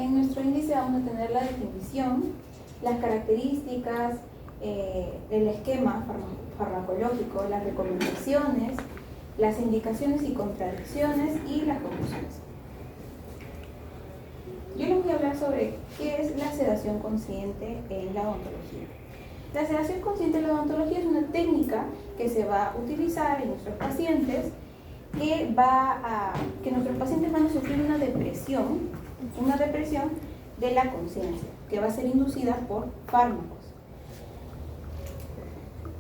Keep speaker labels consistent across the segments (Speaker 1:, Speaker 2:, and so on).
Speaker 1: en nuestro índice vamos a tener la definición, las características, el esquema farmacológico, las recomendaciones, las indicaciones y contradicciones y las conclusiones. Yo les voy a hablar sobre qué es la sedación consciente en la odontología. La sedación consciente en la odontología es una técnica que se va a utilizar en nuestros pacientes que nuestros pacientes van a sufrir una depresión de la conciencia, que va a ser inducida por fármacos.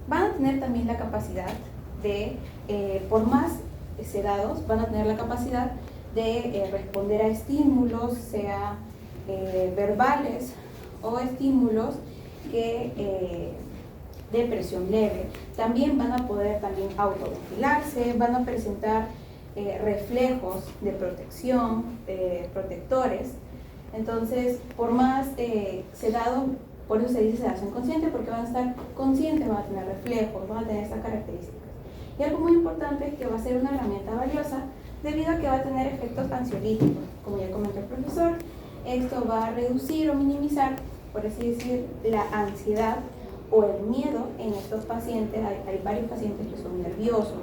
Speaker 1: Van a tener también la capacidad de, por más sedados, van a tener la capacidad de responder a estímulos, sea verbales o estímulos de presión leve. También van a poder autoventilarse, van a presentar reflejos de protección, protectores. Entonces, por más sedado, por eso se dice sedación consciente, porque van a estar conscientes, van a tener reflejos, van a tener estas características. Y algo muy importante es que va a ser una herramienta valiosa debido a que va a tener efectos ansiolíticos. Como ya comentó el profesor, esto va a reducir o minimizar, por así decir, la ansiedad o el miedo en estos pacientes. Hay varios pacientes que son nerviosos,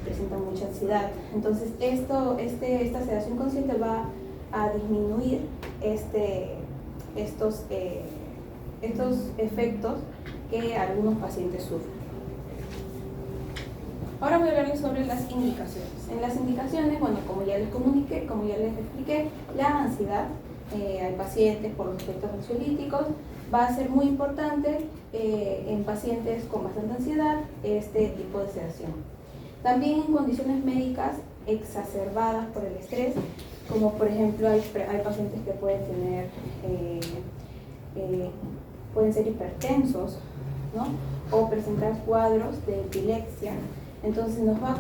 Speaker 1: presentan mucha ansiedad. Entonces, esta sedación consciente va a disminuir estos efectos que algunos pacientes sufren. Ahora voy a hablarles sobre las indicaciones. En las indicaciones, bueno, como ya les expliqué, la ansiedad, hay pacientes por los efectos ansiolíticos, va a ser muy importante en pacientes con bastante ansiedad este tipo de sedación. También en condiciones médicas exacerbadas por el estrés, como por ejemplo hay pacientes que pueden tener, pueden ser hipertensos, ¿no? O presentar cuadros de epilepsia. Entonces va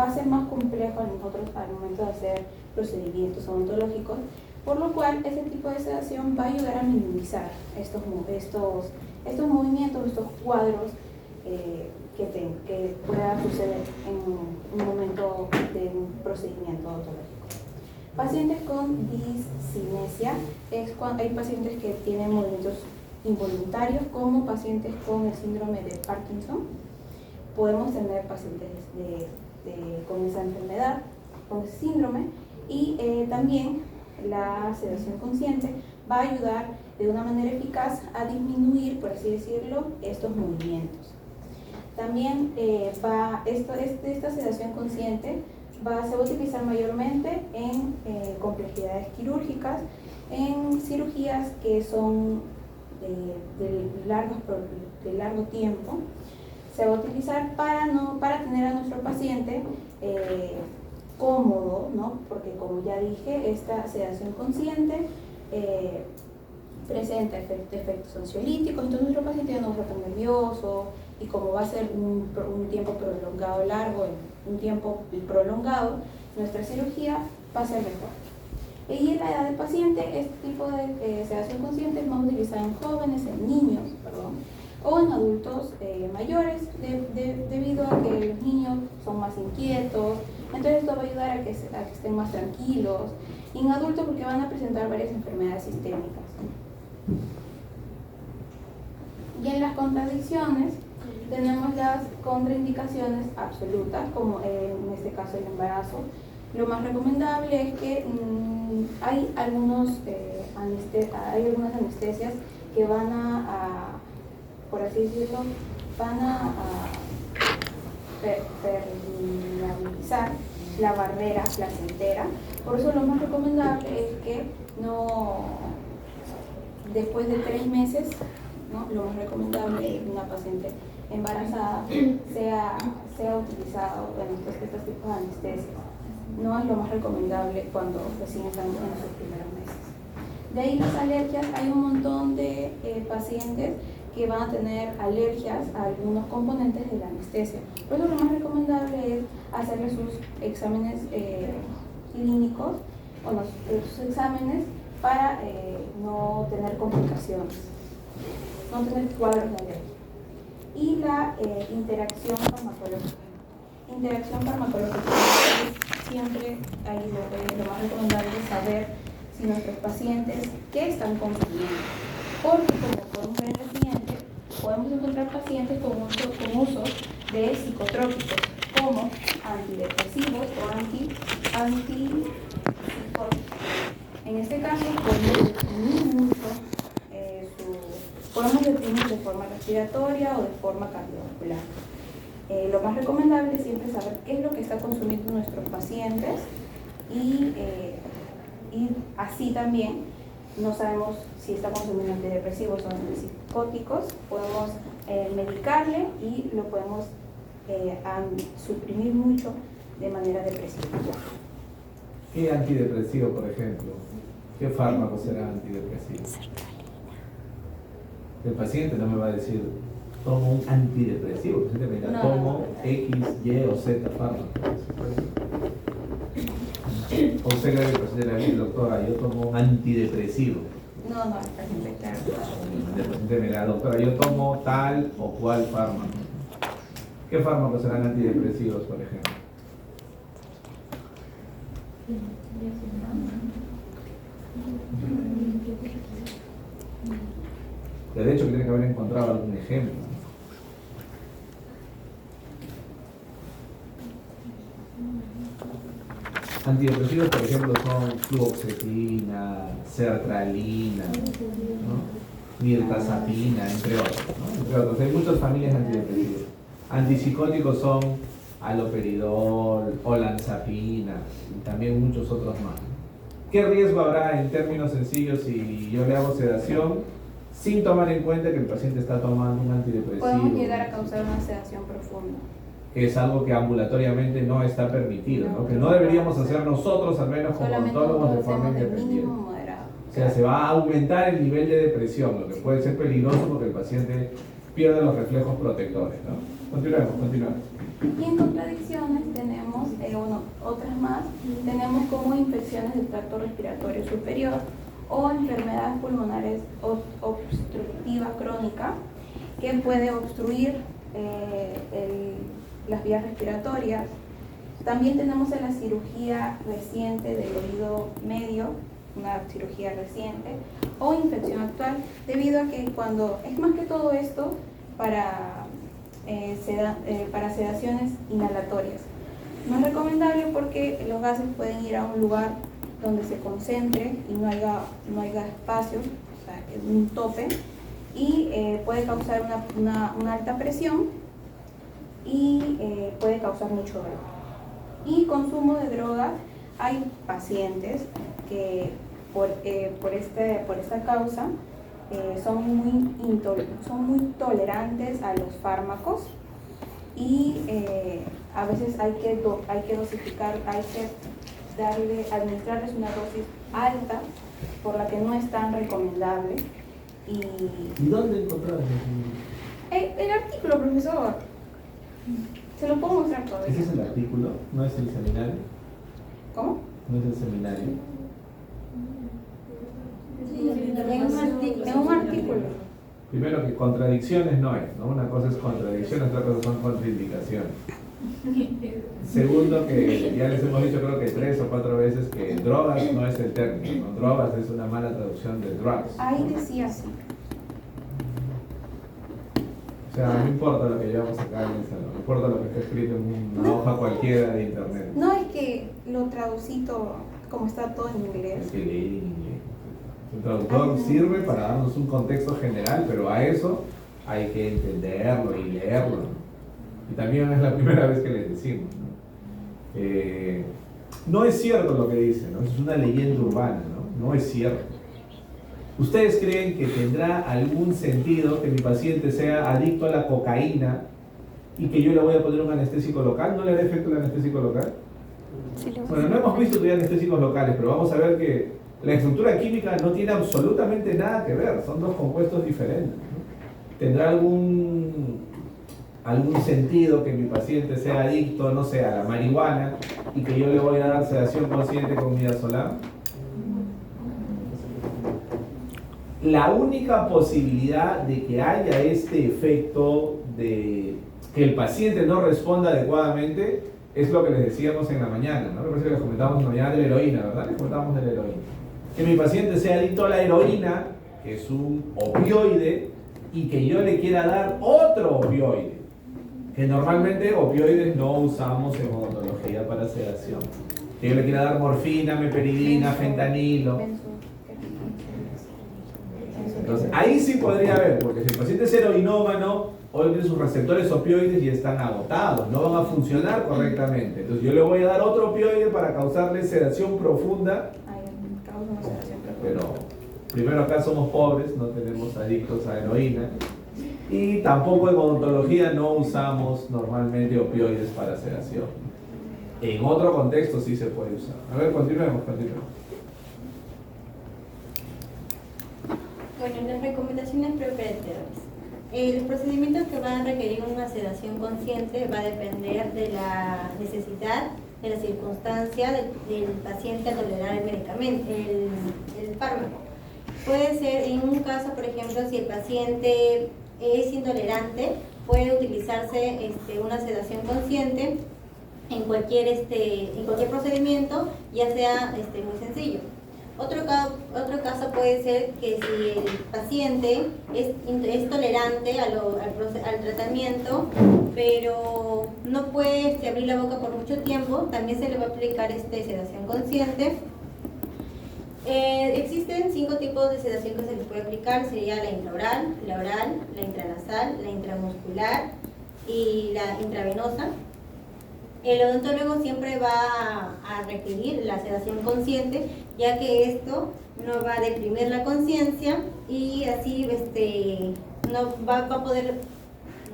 Speaker 1: a ser más complejo a nosotros al momento de hacer procedimientos odontológicos, por lo cual este tipo de sedación va a ayudar a minimizar estos movimientos, estos cuadros que puedan suceder en un momento de un procedimiento odontológico. Pacientes con discinesia es cuando hay pacientes que tienen movimientos involuntarios, como pacientes con el síndrome de Parkinson. Podemos tener pacientes con esa enfermedad, con ese síndrome, y también la sedación consciente va a ayudar de una manera eficaz a disminuir, por así decirlo, estos movimientos. También esta sedación consciente se va a utilizar mayormente en complejidades quirúrgicas, en cirugías que son de largo tiempo. Se va a utilizar para tener a nuestro paciente cómodo, ¿no? Porque como ya dije, esta sedación consciente presenta efectos ansiolíticos, entonces nuestro paciente ya no va a estar tan nervioso, y como va a ser un tiempo prolongado largo, un tiempo prolongado, nuestra cirugía va a ser mejor. Y en la edad del paciente, este tipo de sedación consciente es más utilizada en jóvenes, en niños, o en adultos mayores, debido a que los niños son más inquietos. Entonces esto va a ayudar a que estén más tranquilos. Y en adultos, porque van a presentar varias enfermedades sistémicas. Y en las contradicciones tenemos las contraindicaciones absolutas, como en este caso el embarazo. Lo más recomendable es que hay algunas anestesias que van por así decirlo, van a permeabilizar la barrera placentera. Por eso lo más recomendable es que después de 3 meses, ¿no? Lo más recomendable es que una paciente embarazada sea utilizado estos tipos de anestesias. No es lo más recomendable cuando recién están en sus primeros meses. De ahí las alergias, hay un montón de pacientes que van a tener alergias a algunos componentes de la anestesia. Por eso lo más recomendable es hacerle sus exámenes clínicos o sus exámenes para no tener complicaciones, no tener cuadros de alergia. Y la interacción farmacológica. Interacción farmacológica. Siempre lo más recomendable es saber si nuestros pacientes qué están consumiendo. Porque como podemos ver en el siguiente, podemos encontrar pacientes con usos de psicotrópicos como antidepresivos o antipsicóticos. En este caso podemos definir mucho podemos definir de forma respiratoria o de forma cardiovascular. Lo más recomendable es siempre saber qué es lo que está consumiendo nuestros pacientes y así también no sabemos si está consumiendo antidepresivos o antipsicóticos, podemos medicarle y lo podemos suprimir mucho de manera depresiva.
Speaker 2: ¿Qué antidepresivo, por ejemplo? ¿Qué fármaco será antidepresivo? El paciente no me va a decir, tomo un antidepresivo, el paciente me dirá, tomo X, Y o Z fármaco. O usted le dice, doctora, yo tomo un antidepresivo.
Speaker 1: No, el paciente, claro.
Speaker 2: El paciente me dirá, doctora, yo tomo tal o cual fármaco. ¿Qué fármacos serán antidepresivos, por ejemplo? De hecho, que tiene que haber encontrado algún ejemplo. Antidepresivos, por ejemplo, son fluoxetina, sertralina, ¿no? Mirtazapina, entre otros, ¿no? Entre otros. Hay muchas familias de antidepresivos. Antipsicóticos son haloperidol, olanzapina y también muchos otros más. ¿Qué riesgo habrá en términos sencillos si yo le hago sedación sin tomar en cuenta que el paciente está tomando un antidepresivo?
Speaker 1: Podemos llegar a causar una sedación profunda.
Speaker 2: Es algo que ambulatoriamente no está permitido, ¿no? Que no deberíamos hacer nosotros, al menos como odontólogos, de forma independiente. O sea, se va a aumentar el nivel de depresión, lo que puede ser peligroso porque el paciente pierde los reflejos protectores, ¿no? Continuemos.
Speaker 1: Y en contradicciones tenemos otras más. Tenemos como infecciones del tracto respiratorio superior o enfermedades pulmonares obstructiva crónica que puede obstruir las vías respiratorias. También tenemos en la cirugía reciente del oído medio, una cirugía reciente, o infección actual, debido a que es más que todo esto para sedaciones inhalatorias. No es recomendable porque los gases pueden ir a un lugar donde se concentre y no haya espacio, o sea, es un tope, y puede causar una alta presión y puede causar mucho dolor. Y consumo de drogas, hay pacientes que por esta causa son muy tolerantes a los fármacos y a veces hay que dosificar, hay que administrarles una dosis alta, por la que no es tan recomendable.
Speaker 2: ¿Y dónde encontraron?
Speaker 1: El artículo, profesor. Se lo puedo mostrar todo.
Speaker 2: ¿Ese es el artículo? ¿No es el seminario?
Speaker 1: ¿Cómo?
Speaker 2: ¿No es el seminario?
Speaker 1: En un artículo.
Speaker 2: Primero que contradicciones no es, ¿no? Una cosa es contradicciones, otra cosa son contraindicaciones. Segundo, que ya les hemos dicho creo que 3 o 4 veces que drogas no es el término, ¿no? Drogas es una mala traducción de drugs.
Speaker 1: Ahí decía así.
Speaker 2: O sea, no importa lo que llevamos acá en el salón, no importa lo que está escrito en una hoja cualquiera de internet.
Speaker 1: No es que lo traducí todo, como está todo en inglés.
Speaker 2: Es que leer en inglés. El traductor sirve para darnos un contexto general, pero a eso hay que entenderlo y leerlo, ¿no? Y también es la primera vez que les decimos, ¿no? No es cierto lo que dice, ¿no? Es una leyenda urbana, ¿no? No es cierto. ¿Ustedes creen que tendrá algún sentido que mi paciente sea adicto a la cocaína y que yo le voy a poner un anestésico local? ¿No le hará efecto el anestésico local? Sí, bueno, no hemos visto todavía anestésicos locales, pero vamos a ver que la estructura química no tiene absolutamente nada que ver, son dos compuestos diferentes, ¿no? ¿Tendrá algún sentido que mi paciente sea adicto, no sé, a la marihuana y que yo le voy a dar sedación consciente con midazolam? La única posibilidad de que haya este efecto de que el paciente no responda adecuadamente es lo que les decíamos en la mañana, ¿no? Me parece que les comentábamos en la mañana de la heroína, ¿verdad? Les comentábamos de la heroína. que mi paciente sea adicto a la heroína, que es un opioide, y que yo le quiera dar otro opioide, que normalmente opioides no usamos en odontología para sedación. Que yo le quiera dar morfina, meperidina, fentanilo. Entonces, ahí sí podría haber, porque si el paciente es heroinómano, obviamente sus receptores opioides ya están agotados, no van a funcionar correctamente. Entonces yo le voy a dar otro opioide para causarle sedación profunda. Pero primero, acá somos pobres, no tenemos adictos a heroína. Y tampoco en odontología no usamos normalmente opioides para sedación. En otro contexto sí se puede usar. A ver, continuemos.
Speaker 3: Bueno, las recomendaciones preoperatorias. Los procedimientos que van a requerir una sedación consciente va a depender de la necesidad, de la circunstancia del paciente a tolerar el medicamento, el fármaco. Puede ser en un caso, por ejemplo, si el paciente es intolerante, puede utilizarse una sedación consciente en cualquier procedimiento, ya sea muy sencillo. Otro caso puede ser que si el paciente es tolerante al tratamiento, pero no puede abrir la boca por mucho tiempo, también se le va a aplicar sedación consciente. Existen 5 tipos de sedación que se les puede aplicar, sería la intraoral, la oral, la intranasal, la intramuscular y la intravenosa. El odontólogo siempre va a requerir la sedación consciente, ya que esto no va a deprimir la conciencia y así no va a poder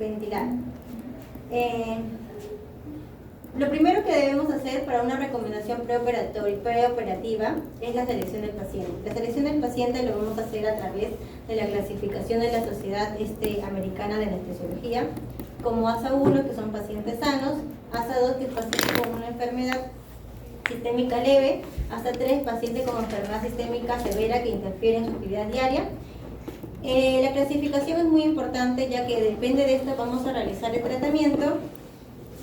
Speaker 3: ventilar. Lo primero que debemos hacer para una recomendación preoperativa es la selección del paciente. La selección del paciente lo vamos a hacer a través de la clasificación de la Sociedad Americana de Anestesiología, como ASA1, que son pacientes sanos, ASA2, que es paciente con una enfermedad sistémica leve, ASA3, paciente con enfermedad sistémica severa que interfiere en su actividad diaria. La clasificación es muy importante, ya que depende de esto vamos a realizar el tratamiento.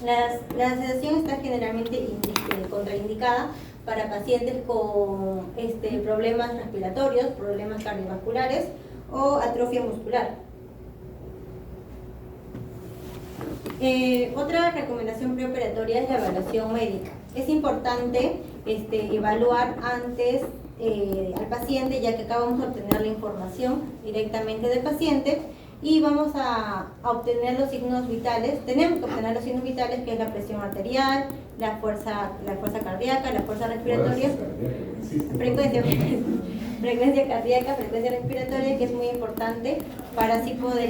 Speaker 3: La sedación está generalmente contraindicada para pacientes con problemas respiratorios, problemas cardiovasculares o atrofia muscular. Otra recomendación preoperatoria es la evaluación médica. Es importante evaluar antes al paciente, ya que acá vamos a obtener la información directamente del paciente y vamos a obtener los signos vitales. Tenemos que obtener los signos vitales, que es la presión arterial, la fuerza cardíaca, la fuerza respiratoria, frecuencia cardíaca, frecuencia respiratoria, que es muy importante para así poder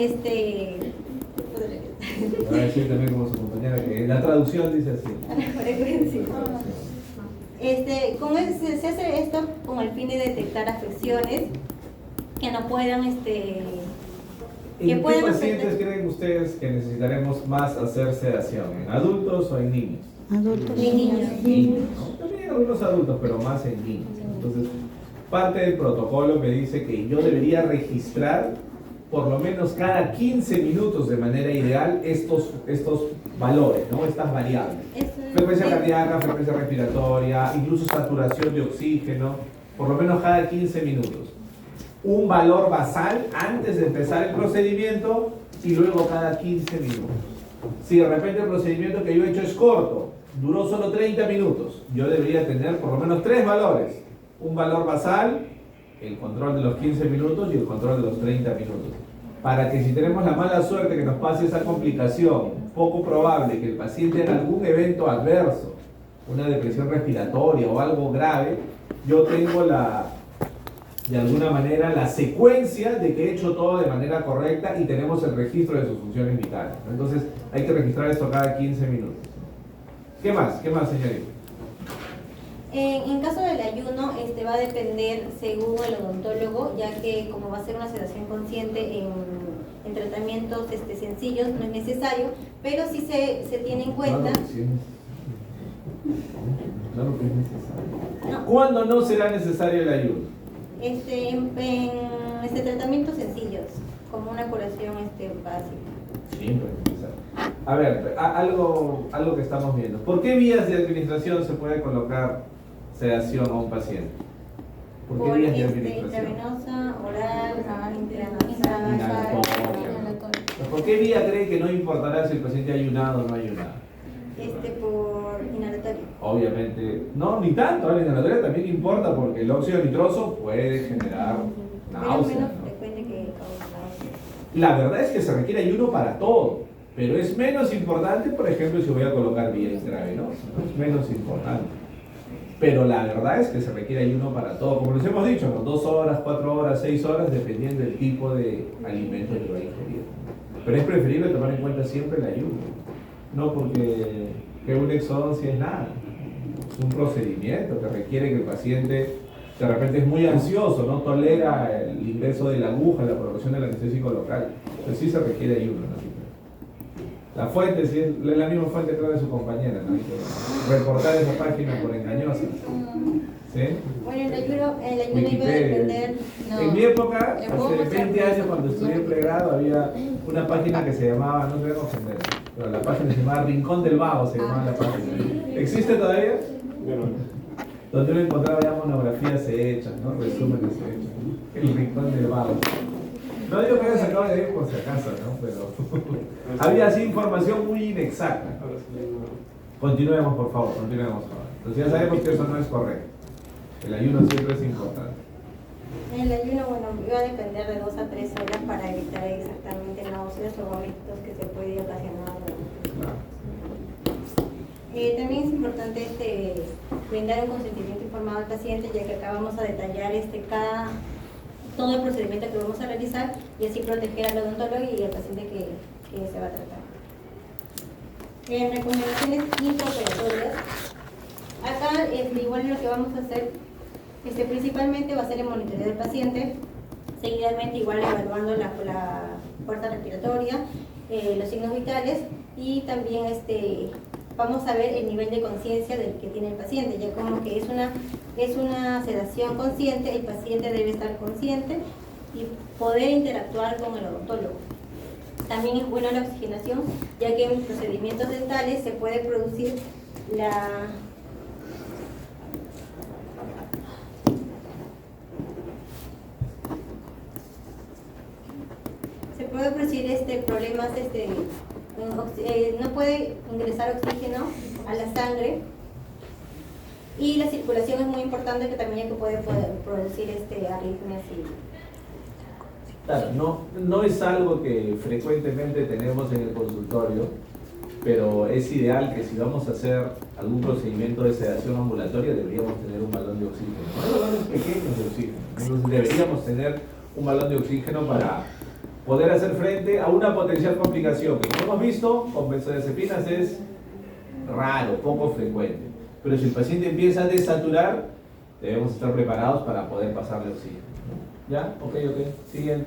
Speaker 2: voy a decir también como su compañera que la traducción dice así.
Speaker 3: Frecuencia. Se hace esto con el fin de detectar afecciones que no puedan
Speaker 2: ¿En qué pacientes creen ustedes que necesitaremos más hacer sedación? ¿En adultos o en niños?
Speaker 4: Adultos.
Speaker 3: En niños.
Speaker 2: Niños, ¿no? También algunos adultos, pero más en niños. Entonces, parte del protocolo me dice que yo debería registrar por lo menos cada 15 minutos de manera ideal estos valores, ¿no? Estas variables. Frecuencia cardíaca, frecuencia respiratoria, incluso saturación de oxígeno, por lo menos cada 15 minutos. Un valor basal antes de empezar el procedimiento y luego cada 15 minutos. Si de repente el procedimiento que yo he hecho es corto, duró solo 30 minutos, yo debería tener por lo menos 3 valores. Un valor basal, el control de los 15 minutos y el control de los 30 minutos. Para que si tenemos la mala suerte que nos pase esa complicación, poco probable que el paciente haga algún evento adverso, una depresión respiratoria o algo grave, yo tengo de alguna manera la secuencia de que he hecho todo de manera correcta y tenemos el registro de sus funciones vitales. Entonces hay que registrar esto cada 15 minutos. ¿Qué más, señorita?
Speaker 3: En caso del ayuno, va a depender según el odontólogo, ya que como va a ser una sedación consciente en tratamientos sencillos, no es necesario, pero sí se tiene en cuenta.
Speaker 2: Claro que es necesario.
Speaker 3: No.
Speaker 2: ¿Cuándo no será necesario el ayuno?
Speaker 3: En tratamientos sencillos, como una curación básica.
Speaker 2: Siempre es necesario. A ver, algo que estamos viendo. ¿Por qué vías de administración se puede colocar sedación a un paciente? ¿Por
Speaker 3: Por
Speaker 2: qué vías de administración?
Speaker 3: intravenosa, oral,
Speaker 1: Intranasal,
Speaker 2: Inhalatoria.
Speaker 1: inhalatoria.
Speaker 2: ¿Por qué vía cree que no importará si el paciente ha ayunado o no ha ayunado?
Speaker 3: por inhalatorio.
Speaker 2: Obviamente, no, ni tanto, la inhalatoria también importa porque el óxido nitroso puede generar
Speaker 3: Pero es
Speaker 2: náuseas,
Speaker 3: menos
Speaker 2: ¿no?
Speaker 3: frecuente que causa náuseas.
Speaker 2: La verdad es que se requiere ayuno para todo, pero es menos importante, por ejemplo, si voy a colocar vía intravenosa, ¿no? Es menos importante. Pero la verdad es que se requiere ayuno para todo, como les hemos dicho, ¿no? 2 horas, 4 horas, 6 horas, dependiendo del tipo de alimento que va a ingerir. Pero es preferible tomar en cuenta siempre el ayuno, no porque que una exodoncia es nada. Es un procedimiento que requiere que el paciente de repente es muy ansioso, no tolera el ingreso de la aguja, la promoción del anestésico local. Entonces sí se requiere ayuno, ¿no? La fuente, sí, es la misma fuente que la de su compañera, ¿no? Hay que reportar esa página por engañosa. ¿Sí?
Speaker 3: Bueno, el ayuno iba a
Speaker 2: Wikipedia.
Speaker 3: depender. No.
Speaker 2: En mi época,
Speaker 1: Le puedo
Speaker 2: hace
Speaker 1: pasar
Speaker 2: 20 años,
Speaker 1: eso.
Speaker 2: cuando estudié pregrado, había una página que se llamaba, no te voy a ofender, pero la página se llamaba Rincón del Vago, se llamaba la página. ¿Existe todavía? Donde uno encontraba ya monografías hechas, ¿no? Resúmenes hechos. El Rincón del Vago. No digo que haya sacado de ahí por si acaso, ¿no? Pero había así información muy inexacta. Continuemos, por favor, continuemos ahora. Entonces ya sabemos que eso no es correcto. El ayuno siempre es importante.
Speaker 3: El ayuno, bueno, iba a depender de 2 a 3 horas para evitar exactamente náuseas o vómitos que se puede ocasionar.
Speaker 2: Claro.
Speaker 3: También es importante brindar un consentimiento informado al paciente, ya que acá vamos a detallar todo el procedimiento que vamos a realizar y así proteger al odontólogo y al paciente que se va a tratar. Recomendaciones intraoperatorias. Acá igual lo que vamos a hacer principalmente va a ser el monitoreo del paciente, seguidamente igual evaluando la fuerza respiratoria, los signos vitales y también vamos a ver el nivel de conciencia del que tiene el paciente, ya como que es una sedación consciente, el paciente debe estar consciente y poder interactuar con el odontólogo. También es buena la oxigenación, ya que en procedimientos dentales se puede producir problemas, no puede ingresar oxígeno a la sangre y la circulación es muy importante, que también puede producir arritmias
Speaker 2: Claro, no es algo que frecuentemente tenemos en el consultorio, pero es ideal que si vamos a hacer algún procedimiento de sedación ambulatoria deberíamos tener un balón de oxígeno. Hay balones pequeños de oxígeno, entonces deberíamos tener un balón de oxígeno para poder hacer frente a una potencial complicación que, como hemos visto, con benzodiazepinas es raro, poco frecuente. Pero si el paciente empieza a desaturar, debemos estar preparados para poder pasarle oxígeno. ¿Ya? Ok. Siguiente.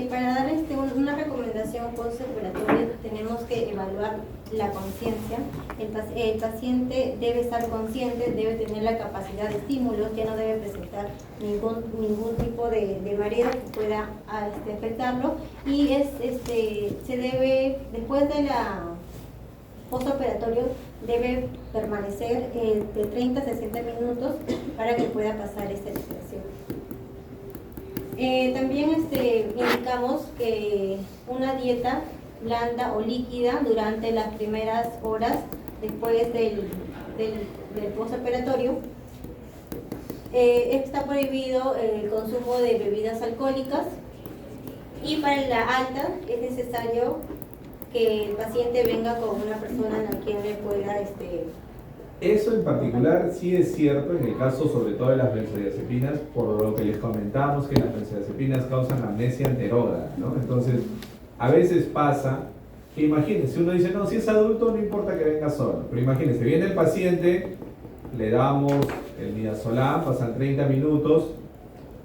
Speaker 3: Para dar una recomendación postoperatoria tenemos que evaluar la conciencia. El paciente debe estar consciente, debe tener la capacidad de estímulos, ya no debe presentar ningún tipo de mareo que pueda afectarlo y se debe, después de la postoperatorio, debe permanecer de 30 a 60 minutos para que pueda pasar esta respiración. También indicamos que una dieta blanda o líquida durante las primeras horas después del postoperatorio. Está prohibido el consumo de bebidas alcohólicas y para la alta es necesario que el paciente venga con una persona a quien le pueda
Speaker 2: Eso en particular sí es cierto en el caso sobre todo de las benzodiazepinas, por lo que les comentábamos que las benzodiazepinas causan amnesia anterógrada, ¿no? Entonces, a veces pasa que imagínense, uno dice, no, si es adulto no importa que venga solo, pero imagínense, viene el paciente, le damos el midazolam, pasan 30 minutos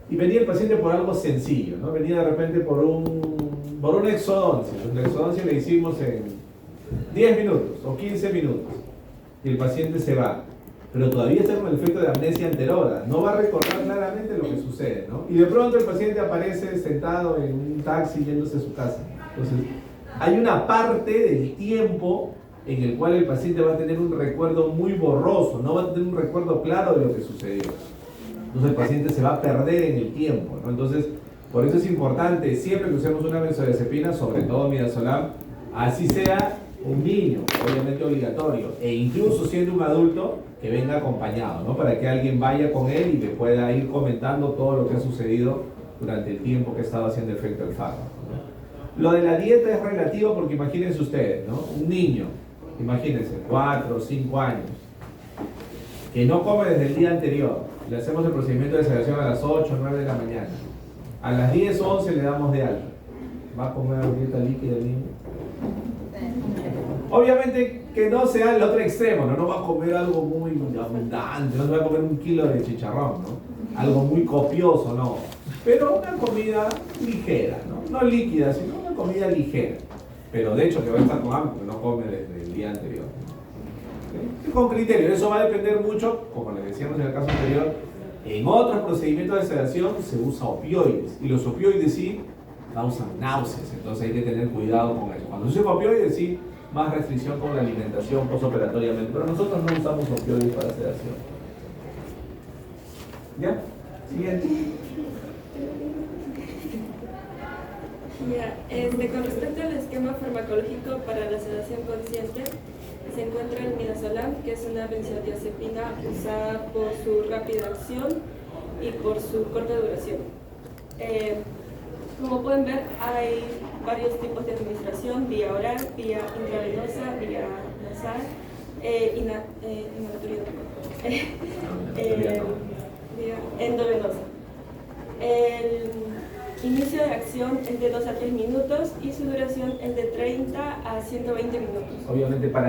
Speaker 2: y venía el paciente por algo sencillo, ¿no? Venía de repente por una exodoncia. La exodoncia le hicimos en 10 minutos o 15 minutos y el paciente se va, pero todavía está con el efecto de amnesia anterógrada, no va a recordar claramente lo que sucede, ¿no? Y de pronto el paciente aparece sentado en un taxi yéndose a su casa. Entonces, hay una parte del tiempo en el cual el paciente va a tener un recuerdo muy borroso, no va a tener un recuerdo claro de lo que sucedió. Entonces el paciente se va a perder en el tiempo, ¿no? Entonces, por eso es importante, siempre que usemos una benzodiazepina, sobre todo midazolam, así sea un niño, obviamente obligatorio, e incluso siendo un adulto, que venga acompañado, ¿no? Para que alguien vaya con él y le pueda ir comentando todo lo que ha sucedido durante el tiempo que ha estado haciendo efecto el fármaco, ¿no? Lo de la dieta es relativo porque imagínense ustedes, ¿no? Un niño, imagínense, 4 o 5 años, que no come desde el día anterior, le hacemos el procedimiento de sedación a las 8 o 9 de la mañana, a las 10 o 11 le damos de alta. ¿Va a comer dieta líquida el niño? Obviamente que no sea el otro extremo, ¿no? No va a comer algo muy abundante, no se va a comer 1 kilo de chicharrón, ¿no? Algo muy copioso, no. Pero una comida ligera, ¿no? No líquida, sino una comida ligera. Pero de hecho que va a estar con hambre, porque no come desde el día anterior. ¿Sí? Con criterio, eso va a depender mucho, como les decíamos en el caso anterior, en otros procedimientos de sedación se usa opioides, y los opioides sí causan náuseas, entonces hay que tener cuidado con eso. Cuando se usa opioides sí, más restricción con la alimentación postoperatoriamente, pero nosotros no usamos opioides para sedación. ¿Ya? Siguiente.
Speaker 4: Ya, con respecto al esquema farmacológico para la sedación consciente, se encuentra el midazolam, que es una benzodiazepina usada por su rápida acción y por su corta duración. Como pueden ver, hay varios tipos de administración: vía oral, vía intravenosa, vía nasal, vía endovenosa. El inicio de acción es de 2 a 3 minutos y su duración es de 30 a 120 minutos.
Speaker 2: Obviamente para